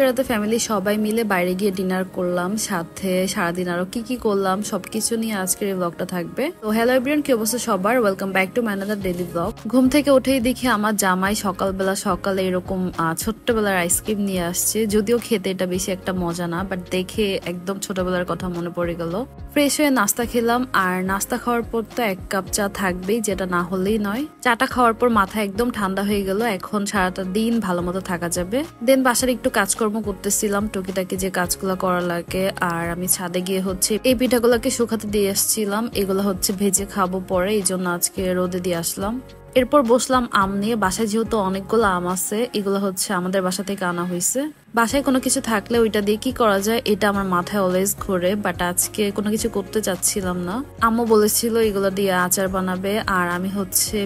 রাতে ফ্যামিলি সবাই মিলে বাইরে গিয়ে ডিনার করলাম, সাথে সারাদিন আরো কি কি করলাম সবকিছু নিয়ে আজকের এই ব্লগটা থাকবে। তো হ্যালো এভরিওয়ান, কি অবস্থা সবার? Welcome back to my another daily blog. ঘুম থেকে উঠেই দেখি আমার জামাই সকালে এরকম ছোট্টবেলার আইসক্রিম নিয়ে আসছে। যদিও খেতে এটা বেশি একটা মজা না, বাট দেখে একদম ছোটবেলার কথা মনে পড়ে গেল। ফ্রেশ হয়ে নাস্তা খেলাম, আর নাস্তা খাওয়ার পর তো 1 কাপ চা থাকবেই, যেটা না হলেই নয়। চাটা খাওয়ার পর মাথা একদম ঠান্ডা হয়ে গেল, এখন সারাটা দিন ভালো মতো থাকা যাবে। দেন বাসার একটু কাজকর্ম করতেছিলাম, টুকিটাকি যে কাজগুলো করা লাগে। আর আমি ছাদে গিয়ে এই পিঠাগুলোকে শুকাতে দিয়ে আসছিলাম। এগুলো ভেজে খাবো পরে, এই জন্য আজকে রোদে দিয়ে আসলাম। এরপর বসলাম আম নিয়ে। বাসায় যেহেতু অনেকগুলো আম আছে, এগুলো আমাদের বাসা থেকে আনা হয়েছে। বাসায় কোনো কিছু থাকলে ওইটা দিয়ে কি করা যায় এটা আমার মাথায় অলওয়েজ ঘোরে, বাট আজকে কোনো কিছু করতে চাচ্ছিলাম না। আম্মু বলেছিল এগুলো দিয়ে আচার বানাবে, আর আমি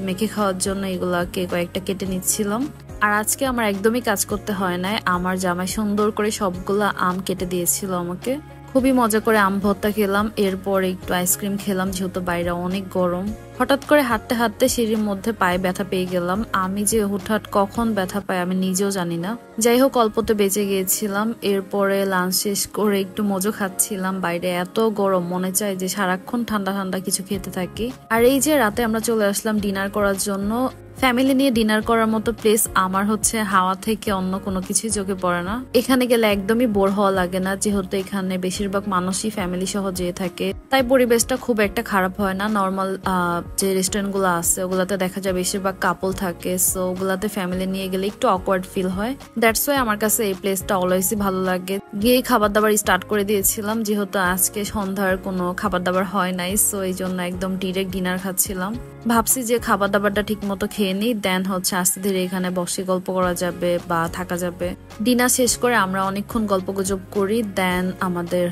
মেখে খাওয়ার জন্য এগুলাকে কয়েকটা কেটে নিচ্ছিলাম। আর আজকে আমার একদমই কাজ করতে হয় নাই, আমার জামাই সুন্দর করে সবগুলা আম কেটে দিয়েছিল আমাকে। খুবই মজা করে আম ভর্তা খেলাম, এরপর একটু আইসক্রিম খেলাম, যেহেতু বাইরে অনেক গরম। হঠাৎ করে হাঁটতে হাঁটতে সিঁড়ির মধ্যে পায়ে ব্যথা পেয়ে গেলাম। আমি যে হুটহাট কখন ব্যথা পাই আমি নিজেও জানি না। যাই হোক, অল্পতে বেঁচে গিয়েছিলাম। এরপরে লাঞ্চ শেষ করে একটু মজো খাচ্ছিলাম। বাইরে এত গরম, মনে চায় যে সারাক্ষণ ঠান্ডা ঠান্ডা কিছু খেতে থাকি। আর এই যে রাতে আমরা চলে আসলাম ডিনার করার জন্য। ফ্যামিলি নিয়ে ডিনার করার মতো প্লেস আমার হাওয়া থেকে অন্য কোনো কিছুই চোখে পড়ে না। এখানে গেলে একদমই বোর হওয়া লাগে না, যেহেতু এখানে বেশিরভাগ মানুষই ফ্যামিলি সহ যেয়ে থাকে, তাই পরিবেশটা খুব একটা খারাপ হয় না। নর্মাল যে রেস্টুরেন্ট গুলো আছে ওগুলাতে দেখা যায় বেশিরভাগ কাপল থাকে, সো ওগুলাতে ফ্যামিলি নিয়ে গেলে একটু অকওয়ার্ড ফিল হয়। দ্যাটস ওয়াই আমার কাছে এই প্লেসটা অলওয়েজই ভালো লাগে। গিয়ে খাবার দাবার স্টার্ট করে দিয়েছিলাম, যেহেতু আজকে সন্ধ্যার কোনো খাবার দাবার হয় নাই, সো এই জন্য একদম ডিরেক্ট ডিনার খাচ্ছিলাম। ভাবছি যে খাবার দাবারটা ঠিক মতো খেয়ে নিই, দেন আস্তে ধীরে এখানে বসে গল্প করা যাবে বা থাকা যাবে। ডিনার শেষ করে আমরা অনেকক্ষণ গল্প গুজব করি, দেন আমাদের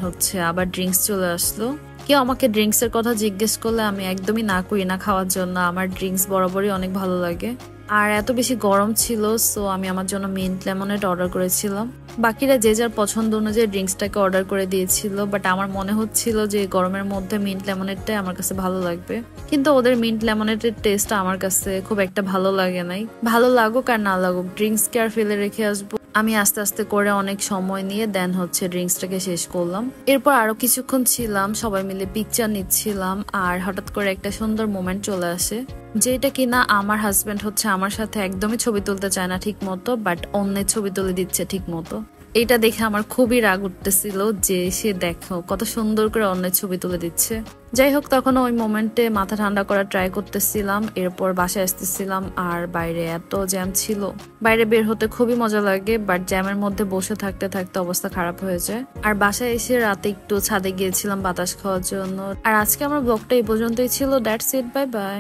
আবার ড্রিঙ্কস চলে আসলো। কেউ আমাকে ড্রিঙ্কস এর কথা জিজ্ঞেস করলে আমি একদমই না করি না খাওয়ার জন্য। আমার ড্রিঙ্কস বরাবরই অনেক ভালো লাগে। আর এত বেশি গরম ছিল, সো আমি আমার জন্য মিন্ট লেমনেড অর্ডার করেছিলাম। বাকিরা যে যার পছন্দ অনুযায়ী ড্রিঙ্কসটাকে অর্ডার করে দিয়েছিল, বাট আমার মনে হচ্ছিল যে গরমের মধ্যে মিন্ট লেমনেডটাই আমার কাছে ভালো লাগবে। কিন্তু ওদের মিন্ট লেমনেডের টেস্টটা আমার কাছে খুব একটা ভালো লাগে নাই। ভালো লাগুক আর না লাগুক, ড্রিঙ্কসকে আর ফেলে রেখে আসবো? আমি আস্তে আস্তে করে অনেক সময় নিয়ে দেন ড্রিঙ্কসটাকে শেষ করলাম। এরপর আরো কিছুক্ষণ ছিলাম, সবাই মিলে পিকচার নিচ্ছিলাম। আর হঠাৎ করে একটা সুন্দর মোমেন্ট চলে আসে, যেটা কিনা আমার হাজবেন্ড আমার সাথে একদমই ছবি তুলতে চায় না ঠিক মতো, বাট অন্যের ছবি তুলে দিচ্ছে ঠিক মতো। এটা দেখে আমার খুবই রাগ উঠতেছিল যে সে দেখো কত সুন্দর করে অন্যের ছবি তুলে দিচ্ছে। যাই হোক, তখন ওই মোমেন্টে মাথা ঠান্ডা করার ট্রাই করতেছিলাম। এরপর বাসায় আসতেছিলাম, আর বাইরে এত জ্যাম ছিল। বাইরে বের হতে খুবই মজা লাগে, বাট জ্যামের মধ্যে বসে থাকতে থাকতে অবস্থা খারাপ হয়ে যায়। আর বাসায় এসে রাতে একটু ছাদে গিয়েছিলাম বাতাস খাওয়ার জন্য। আর আজকে আমার ব্লগটা এই পর্যন্তই ছিল। That's it, bye bye.